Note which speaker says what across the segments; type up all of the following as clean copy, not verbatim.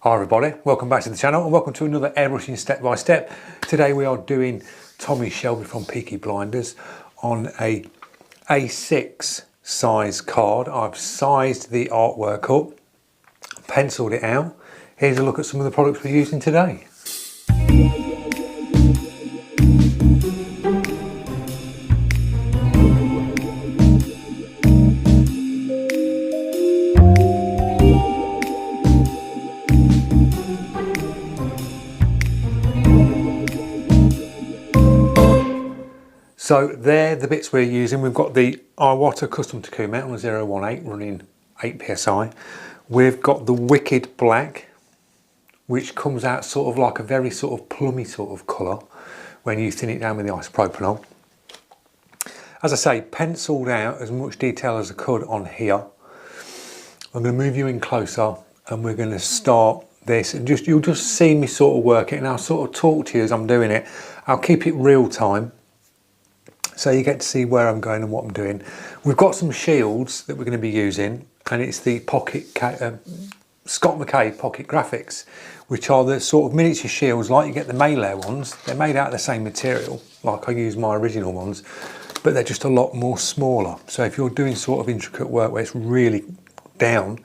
Speaker 1: Hi everybody, welcome back to the channel and welcome to another airbrushing step by step. Today we are doing Tommy Shelby from Peaky Blinders on a A6 size card. I've sized the artwork up, penciled it out. Here's a look at some of the products we're using today. So they're the bits we're using. We've got the Iwata Custom Taku mount on a 018 running 8 psi. We've got the Wicked Black, which comes out sort of like a very sort of plummy sort of colour when you thin it down with the isopropanol. As I say, penciled out as much detail as I could on here. I'm going to move you in closer and we're going to start this, and you'll just see me sort of work it, and I'll sort of talk to you as I'm doing it. I'll keep it real time, so you get to see where I'm going and what I'm doing. We've got some shields that we're going to be using, and it's the Scott McKay Pocket Graphics, which are the sort of miniature shields like you get the Maylair ones. They're made out of the same material, like I use my original ones, but they're just a lot more smaller. So if you're doing sort of intricate work where it's really down,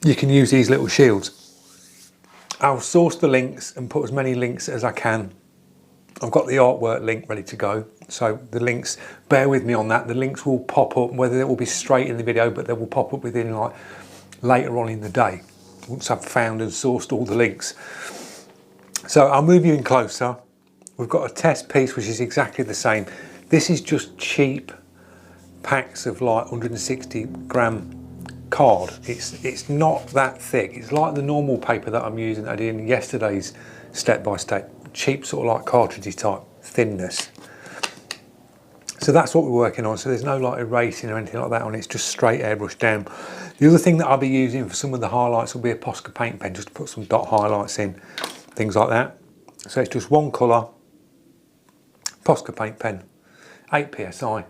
Speaker 1: you can use these little shields. I'll source the links and put as many links as I can. I've got the artwork link ready to go, so the links, bear with me on that. The links will pop up, whether it will be straight in the video, but they will pop up within like later on in the day once I've found and sourced all the links. So I'll move you in closer. We've got a test piece which is exactly the same. This is just cheap packs of like 160 gram card. It's not that thick. It's like the normal paper that I'm using that I did in yesterday's step by step. Cheap sort of like cartridge type thinness. So that's what we're working on. So there's no like erasing or anything like that on it. It's just straight airbrush down. The other thing that I'll be using for some of the highlights will be a Posca paint pen, just to put some dot highlights in, things like that. So it's just one colour, Posca paint pen, 8 psi.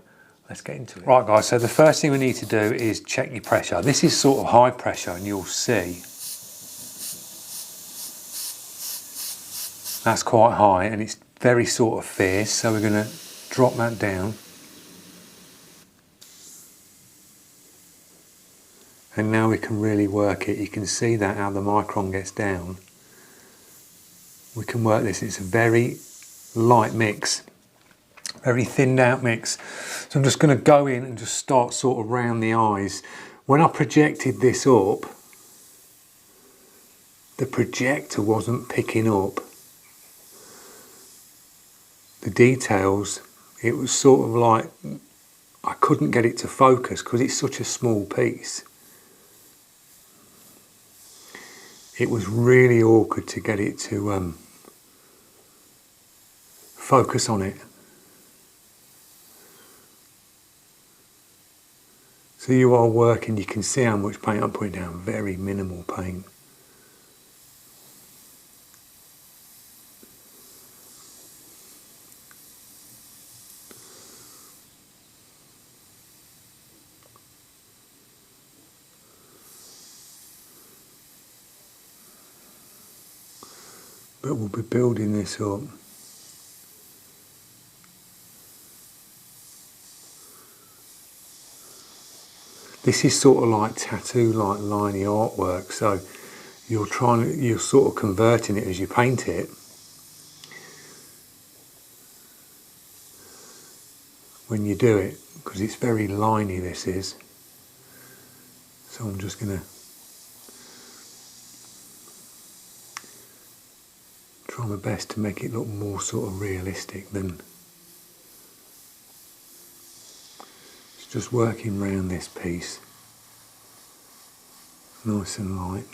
Speaker 1: Let's get into it. Right guys, so the first thing we need to do is check your pressure. This is sort of high pressure, and you'll see that's quite high and it's very sort of fierce, so we're going to drop that down. And now we can really work it. You can see that how the micron gets down. We can work this. It's a very light mix, very thinned out mix. So I'm just going to go in and just start sort of round the eyes. When I projected this up, the projector wasn't picking up the details. It was sort of like I couldn't get it to focus because it's such a small piece. It was really awkward to get it to focus on it. So you are working, you can see how much paint I'm putting down, very minimal paint. But we'll be building this up. This is sort of like tattoo, like liney artwork. So you're sort of converting it as you paint it. When you do it, because it's very liney, this is. So I'm just going to try my best to make it look more sort of realistic than it's just working around this piece, nice and light.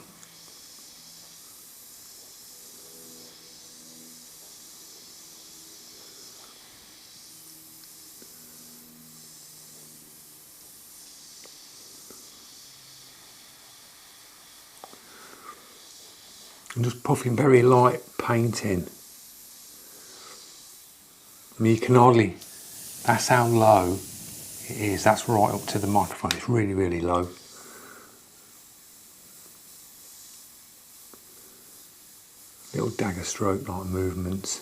Speaker 1: I'm just puffing very light paint in. I mean, you can hardly, that's how low it is. That's right up to the microphone. It's really, really low. little dagger stroke like movements.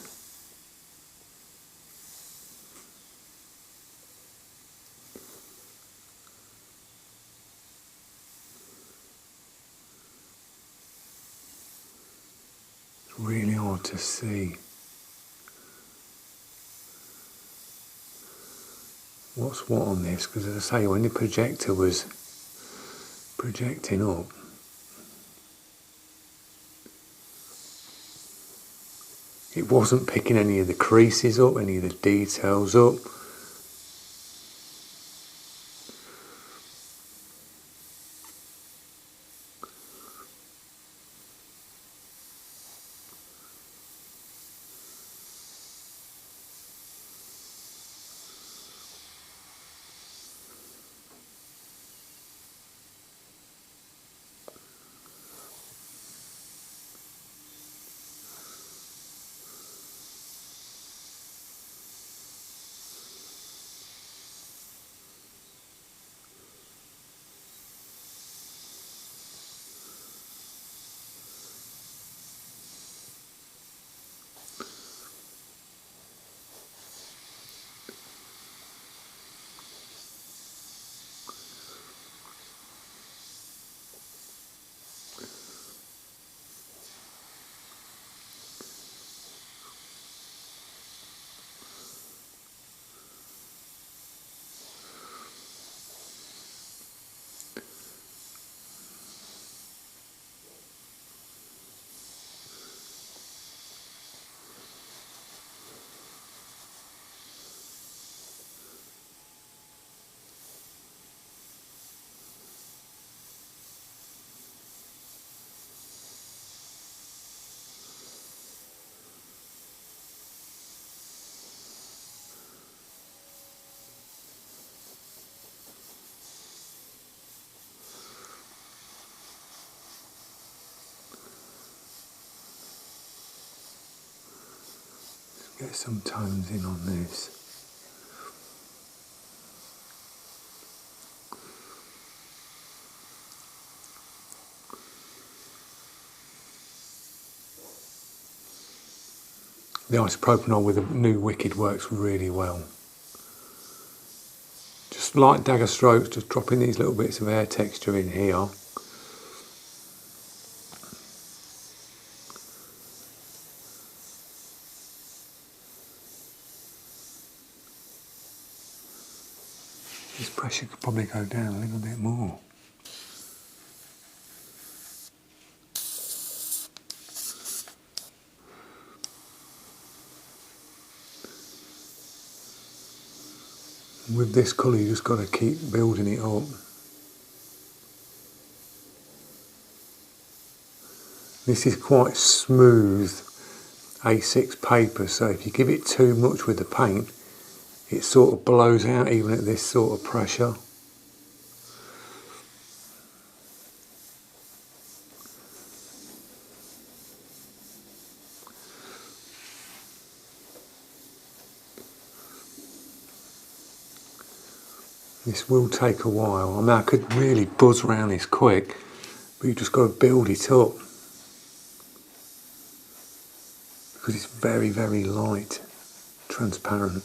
Speaker 1: It's really hard to see what's what on this, because as I say, when the projector was projecting up, it wasn't picking any of the creases up, any of the details up. Get some tones in on this. The isopropanol with the new Wicked works really well. Just light dagger strokes, just dropping these little bits of air texture in here. This pressure could probably go down a little bit more. With this colour, you just got to keep building it up. This is quite smooth A6 paper, so if you give it too much with the paint, it sort of blows out even at this sort of pressure. This will take a while. I mean, I could really buzz around this quick, but you just got to build it up because it's very, very light, transparent.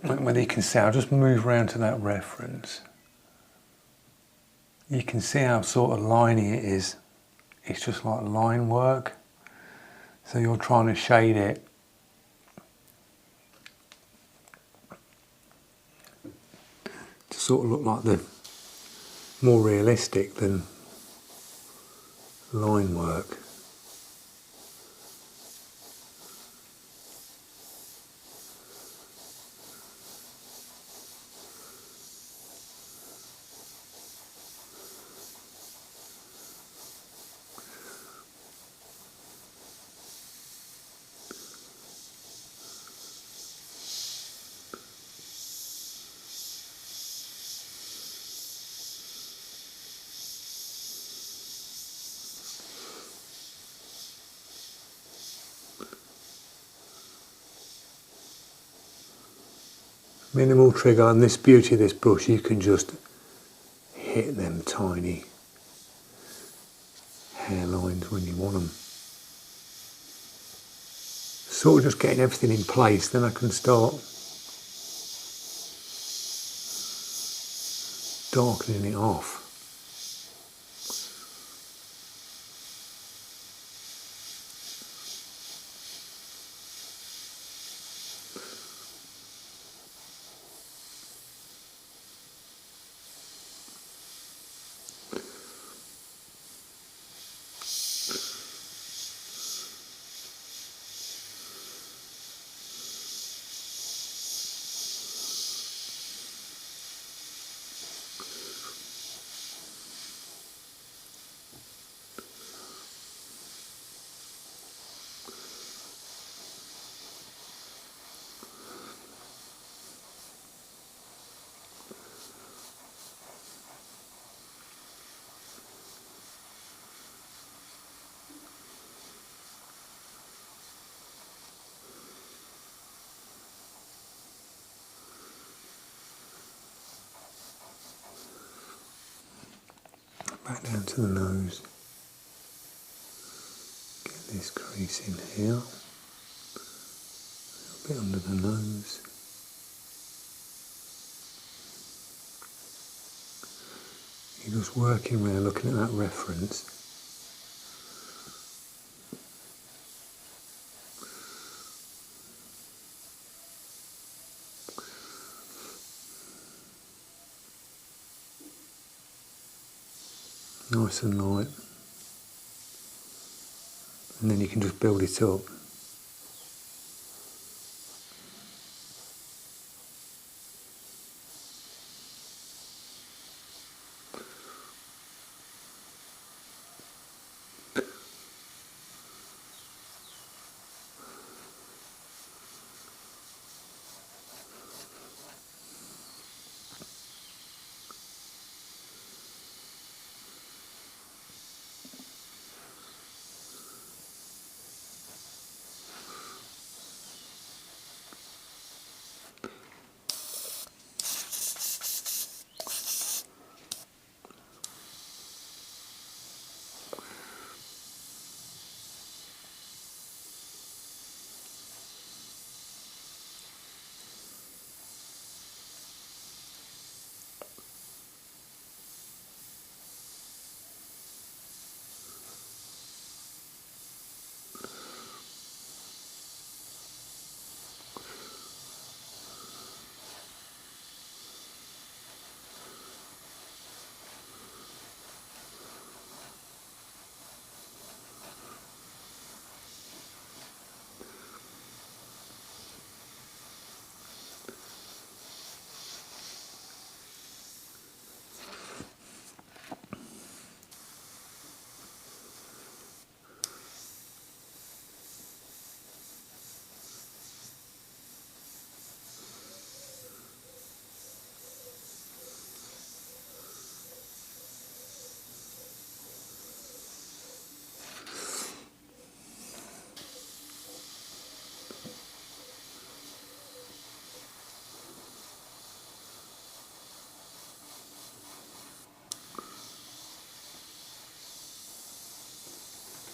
Speaker 1: Whether you can see, I'll just move around to that reference. You can see how sort of liney it is. It's just like line work. So you're trying to shade it to sort of look like the more realistic than line work. Minimal trigger, and this beauty of this brush, you can just hit them tiny hairlines when you want them. Sort of just getting everything in place, then I can start darkening it off. Back down to the nose. Get this crease in here. A bit under the nose. You're just working around looking at that reference. Nice and light. And then you can just build it up.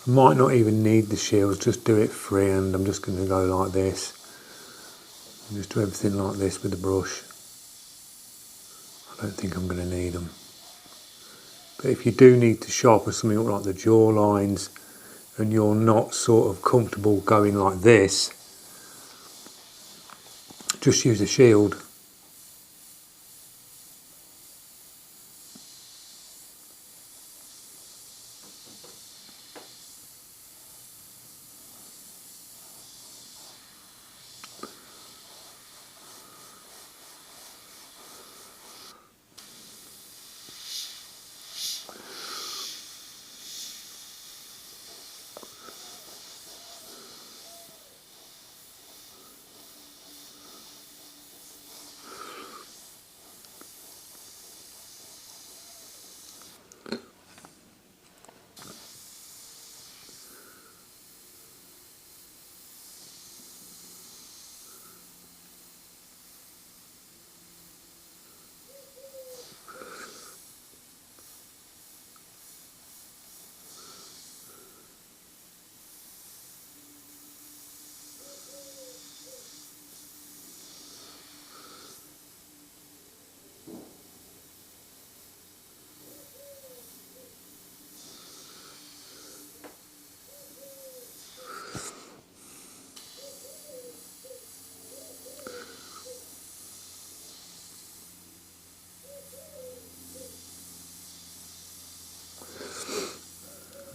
Speaker 1: I might not even need the shields, just do it freehand. I'm just going to go like this. And just do everything like this with the brush. I don't think I'm going to need them. But if you do need to sharpen something up like the jaw lines and you're not sort of comfortable going like this, just use a shield.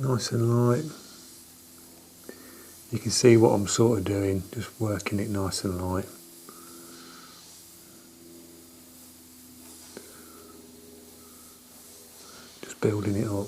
Speaker 1: Nice and light. You can see what I'm sort of doing, just working it nice and light. Just building it up.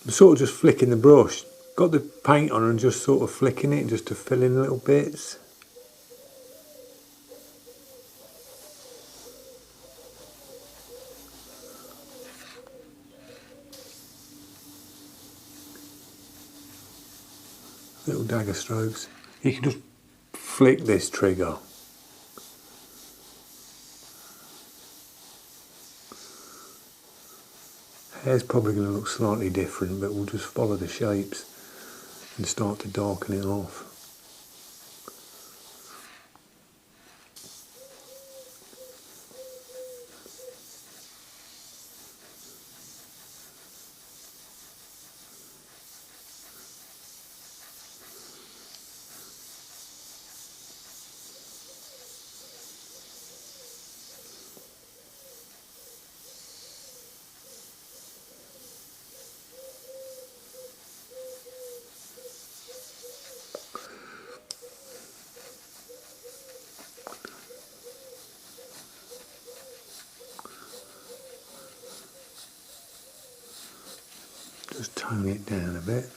Speaker 1: I'm sort of just flicking the brush. Got the paint on and just sort of flicking it just to fill in little bits. Little dagger strokes. You can just flick this trigger. Hair's probably going to look slightly different, but we'll just follow the shapes and start to darken it off. Just tone it down a bit.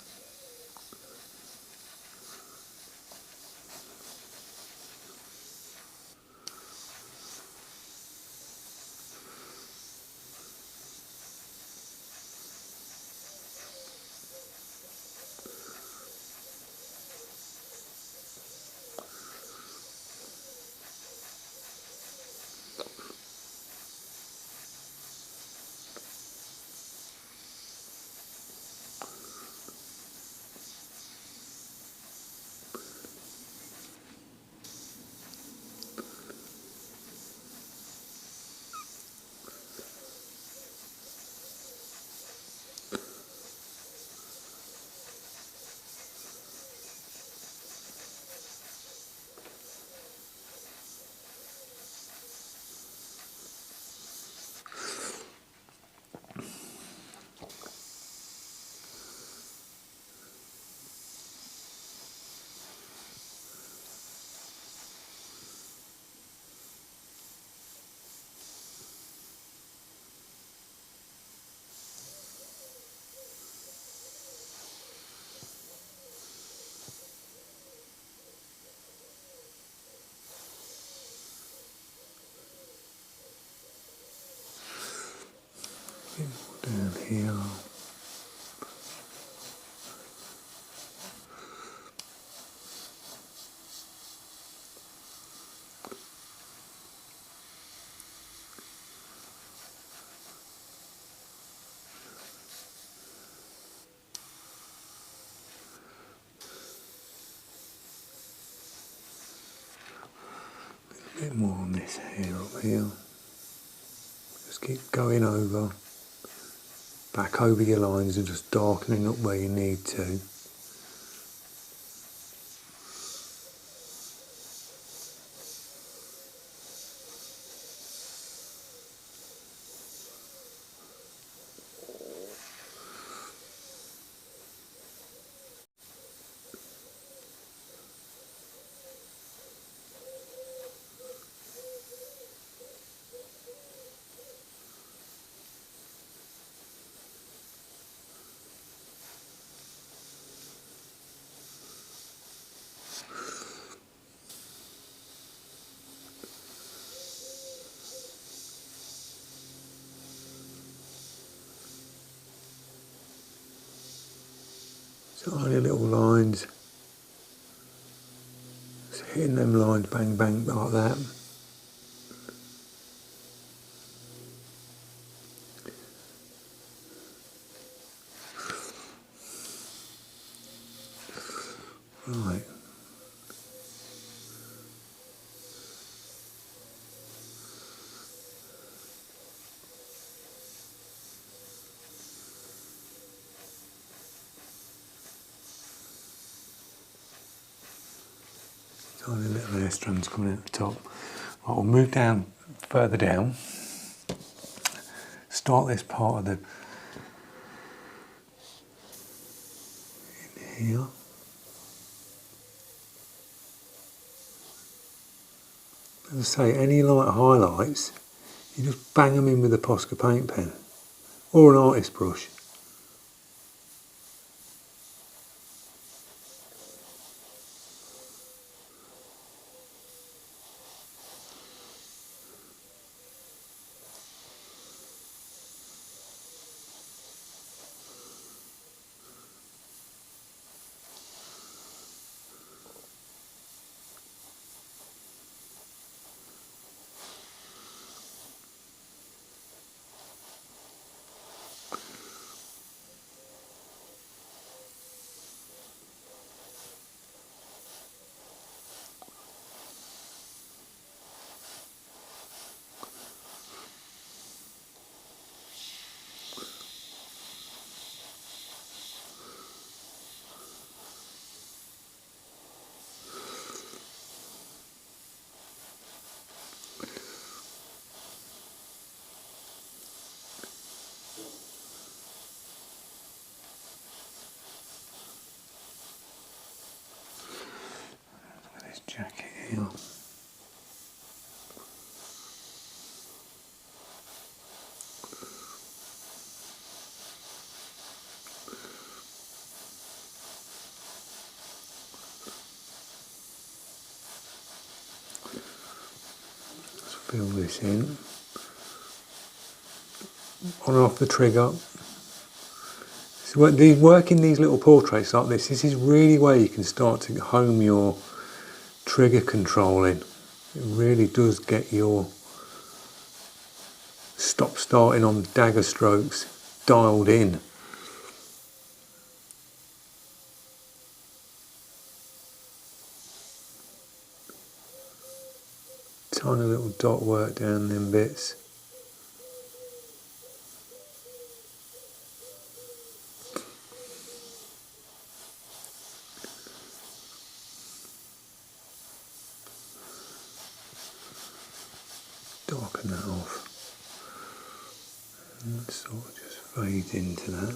Speaker 1: Down here. A bit more on this hair up here. Just keep going over, back over your lines and just darkening up where you need to. Tiny little lines, just hitting them lines, bang bang, like that. Right. Tiny little hair strands coming out the top. Right, we'll move down, further down. Start this part of the in here. As I say, any light highlights, you just bang them in with a Posca paint pen or an artist brush. Jacket here. Let's fill this in. On and off the trigger. So working these little portraits like this is really where you can start to home your trigger controlling. It really does get your stop starting on dagger strokes dialed in. Tiny little dot work down them bits. Darken that off. And that sort of just fades into that.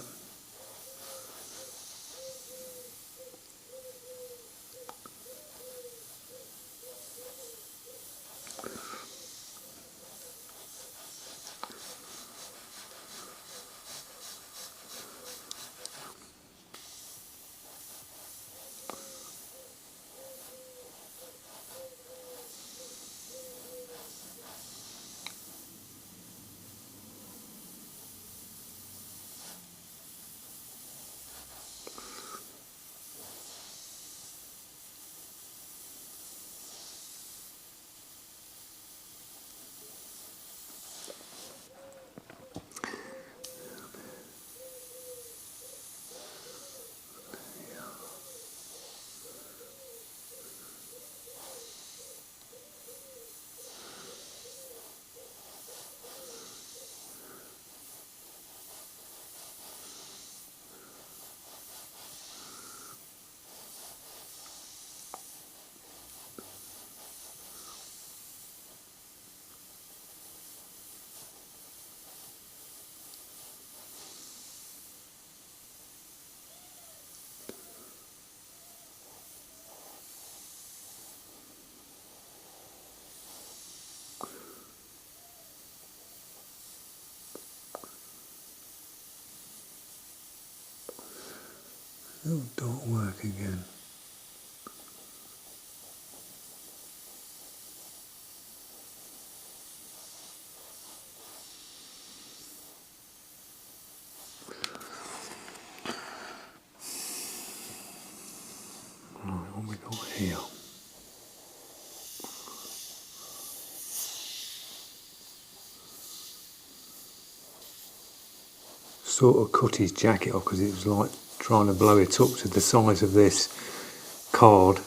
Speaker 1: Little dot work again. Right, what we got here? Sort of cut his jacket off because it was like trying to blow it up to the size of this card,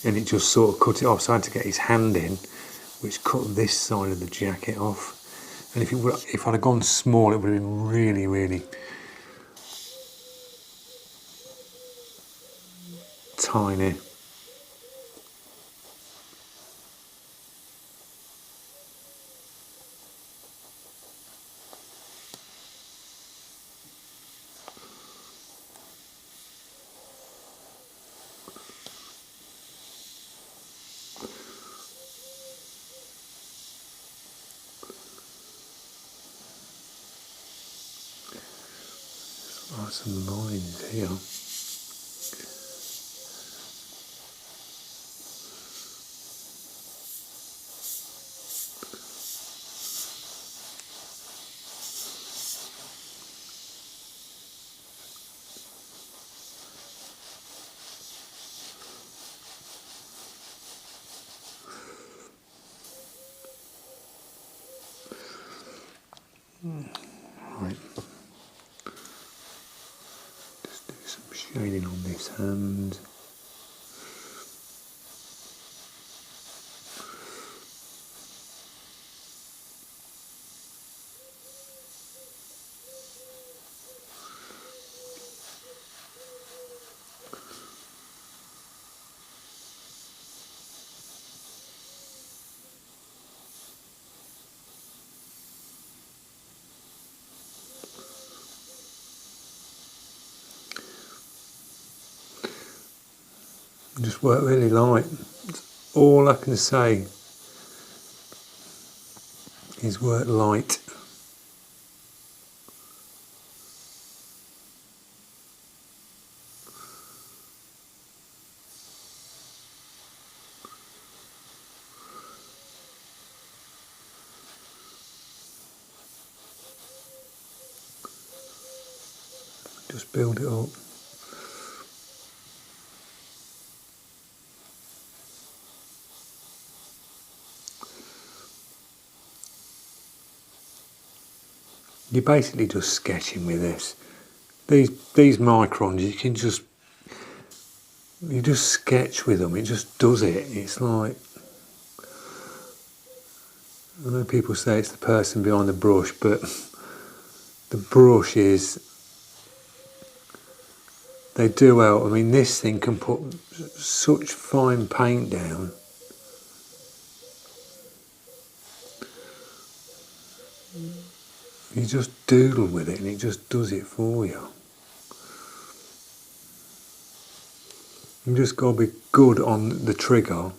Speaker 1: and it just sort of cut it off. So I had to get his hand in, which cut this side of the jacket off. And if I'd have gone small, it would have been really, really tiny. Like some lines here. Right. Just do some shading on this hand. Just work really light. That's all I can say is work light. Just build it up. You're basically just sketching with this. These microns, you just sketch with them. It just does it. It's like, I know people say it's the person behind the brush, but the brush is, they do help. I mean, this thing can put such fine paint down. You just doodle with it and it just does it for you. You just got to be good on the trigger.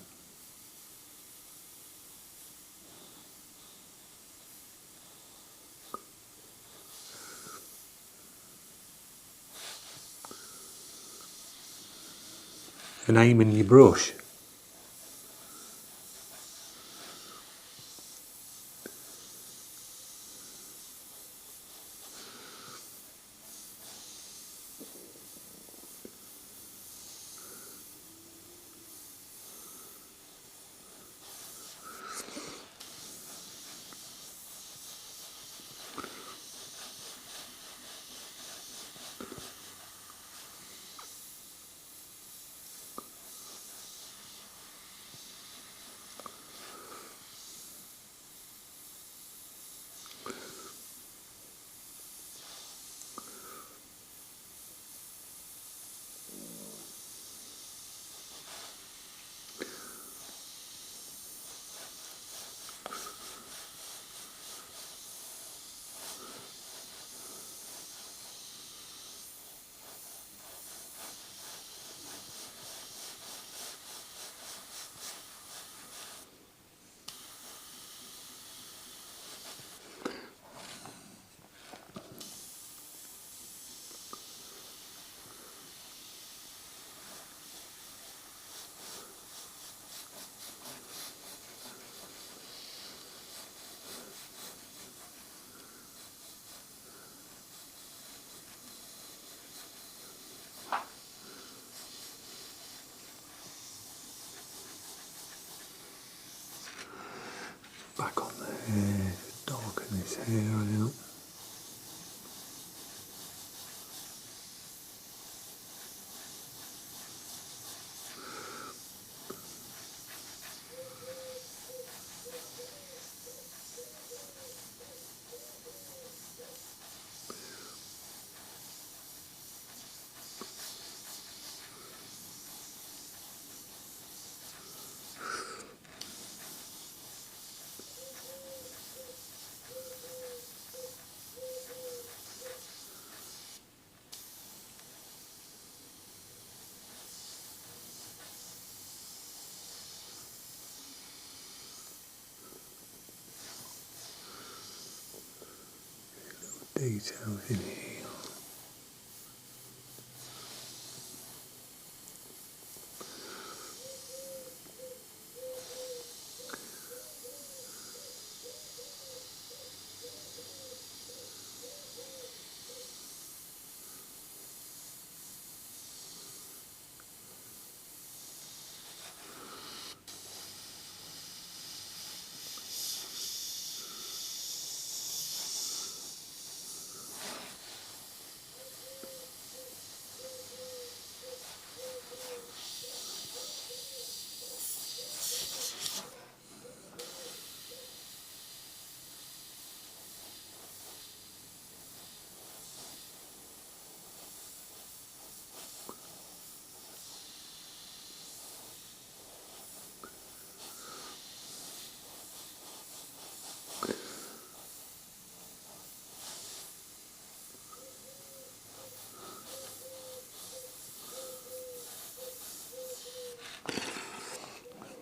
Speaker 1: And aiming your brush. details in here.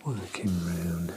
Speaker 1: Working round.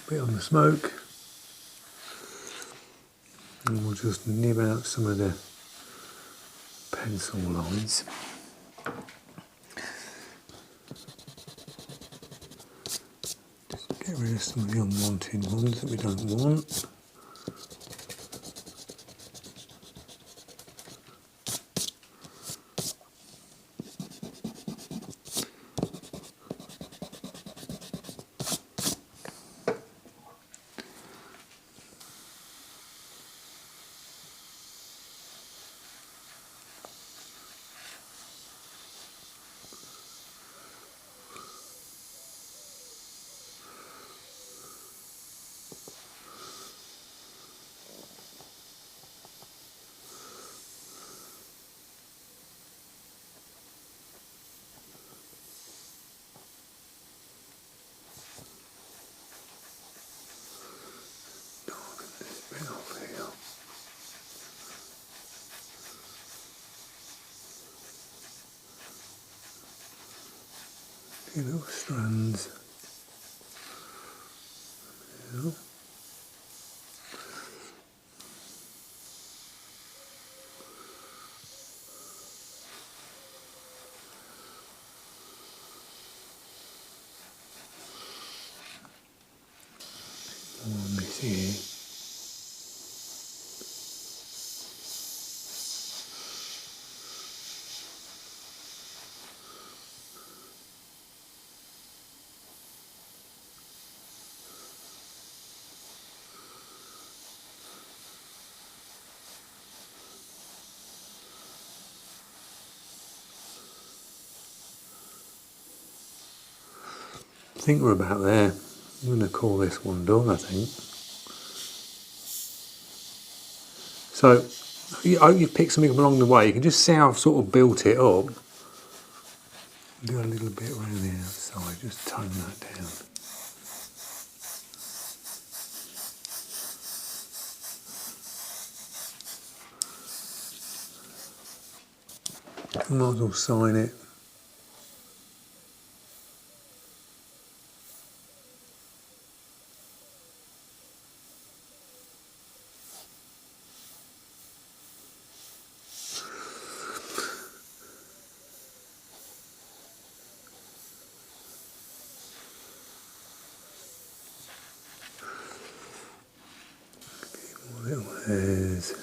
Speaker 1: Bit on the smoke, and we'll just nib out some of the pencil lines. Just get rid of some of the unwanted ones that we don't want. Few little strands. Yeah. One bit here. I think we're about there. I'm going to call this one done, I think. So, you've picked something up along the way. You can just see how I've sort of built it up. Do a little bit around the outside, just tone that down. I might as well sign it. Little hairs.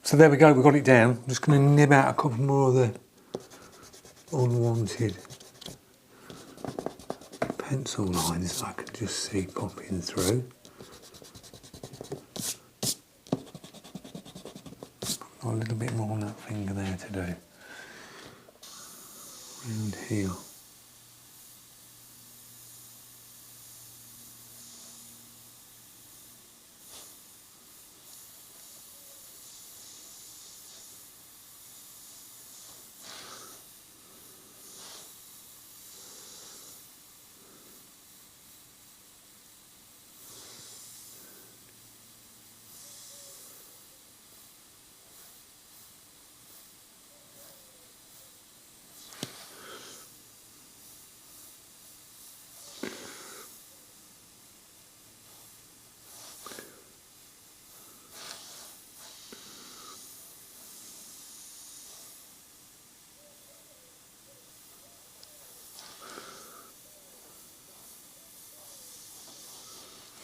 Speaker 1: So there we go, we've got it down. I'm just going to nib out a couple more of the unwanted pencil lines that I can just see popping through. Got a little bit more on that finger there to do. Round here.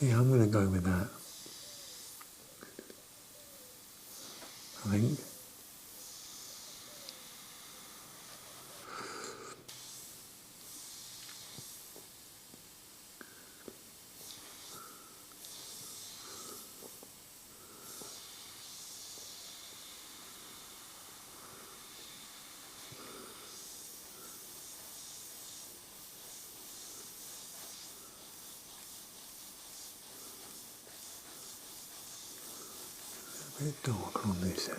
Speaker 1: Yeah, I'm going to go with that. I think. A bit dark on this hair.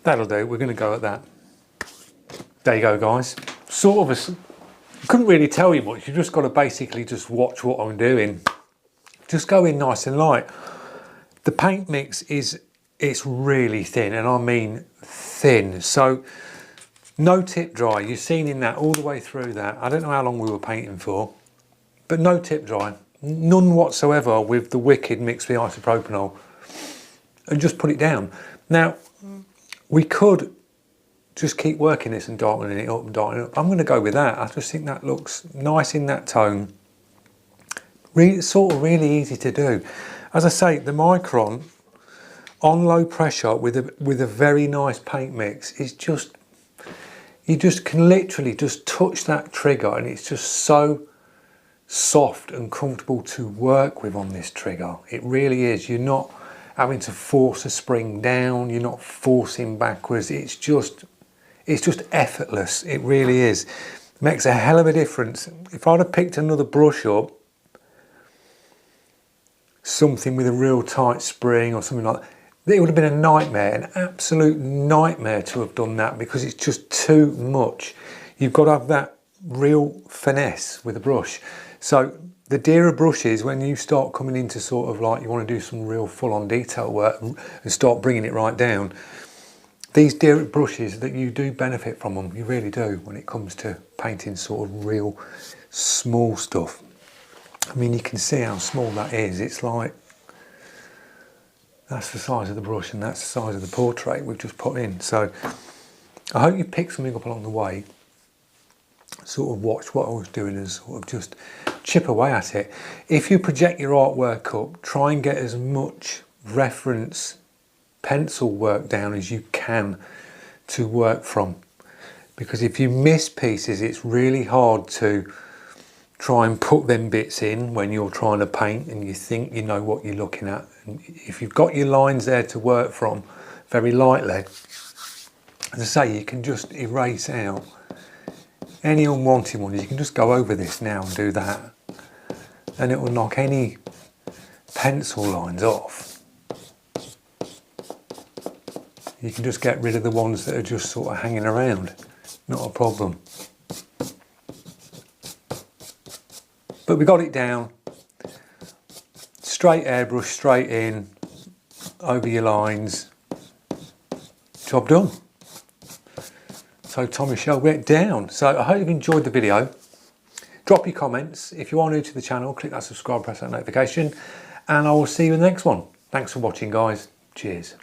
Speaker 1: That'll do, we're going to go at that. There you go, guys. Sort of couldn't really tell you much, you just got to basically just watch what I'm doing. Just go in nice and light. The paint mix it's really thin, and I mean thin. So no tip dry. You've seen in that all the way through that. I don't know how long we were painting for, but no tip dry. None whatsoever with the Wicked mixed with isopropanol. And just put it down. Now, we could just keep working this and darkening it up and darkening it up. I'm going to go with that. I just think that looks nice in that tone. Really, sort of really easy to do. As I say, the Micron on low pressure with a very nice paint mix is just, you just can literally just touch that trigger and it's just so soft and comfortable to work with on this trigger. It really is. You're not having to force a spring down, you're not forcing backwards, it's just effortless. It really is. Makes a hell of a difference. If I'd have picked another brush up, something with a real tight spring or something like that, it would have been a nightmare, an absolute nightmare to have done that, because it's just too much. You've got to have that real finesse with a brush. So the dearer brushes, when you start coming into sort of like you want to do some real full-on detail work and start bringing it right down, these dearer brushes, that you do benefit from them, you really do, when it comes to painting sort of real small stuff. I mean, you can see how small that is. It's like, that's the size of the brush and that's the size of the portrait we've just put in. So I hope you picked something up along the way. Sort of watch what I was doing and sort of just chip away at it. If you project your artwork up, try and get as much reference pencil work down as you can to work from, because if you miss pieces, it's really hard to try and put them bits in when you're trying to paint and you think you know what you're looking at. And if you've got your lines there to work from very lightly, as I say, you can just erase out any unwanted ones. You can just go over this now and do that, and it will knock any pencil lines off. You can just get rid of the ones that are just sort of hanging around, not a problem. But we got it down, straight airbrush, straight in, over your lines, job done. So Tommy Shelby it down. So I hope you've enjoyed the video. Drop your comments. If you are new to the channel, click that subscribe, press that notification, and I will see you in the next one. Thanks for watching, guys. Cheers.